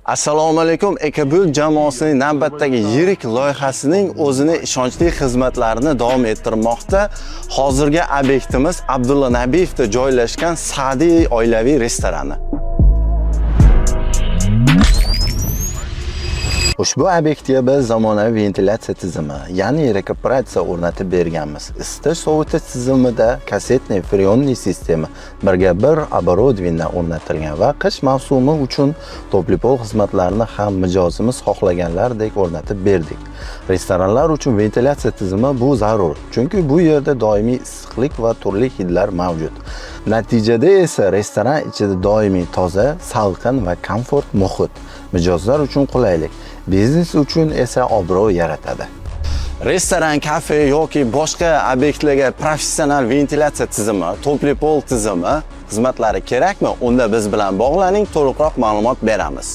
Assalomu alaykum. Ekobul jamoasining navbatdagi yirik loyihasining o'zini ishonchli xizmatlarini davom ettirmoqda. Hozirgi obyektimiz Abdulla Nabiyevda joylashgan Sa'diy oilaviy restorani. Ushbu obyektga biz zamonaviy ventilyatsiya tizimi, ya'ni rekuperatsiya o'rnatib berganmiz. Isitish sovutish tizimida kasetniy freonli sistema birga bir оборудованиеdan o'rnatilgan va qish mavsumi uchun to'plipol xizmatlarini ham mijozimiz xohlaganlaridek o'rnatib berdik. Restoranlar uchun ventilyatsiya tizimi bu zarur, chunki bu yerda doimiy issiqlik va turli hidlar mavjud. Natijada esa restoran ichida doimiy toza, salqin va komfort muhit, mijozlar uchun qulaylik, biznes uchun esa obro' yaratadi. Restoran, kafe yoki boshqa obyektlarga professional ventilyatsiya tizimi, to'plipol tizimi xizmatlari kerakmi? Unda biz bilan bog'laning, to'liqroq ma'lumot beramiz.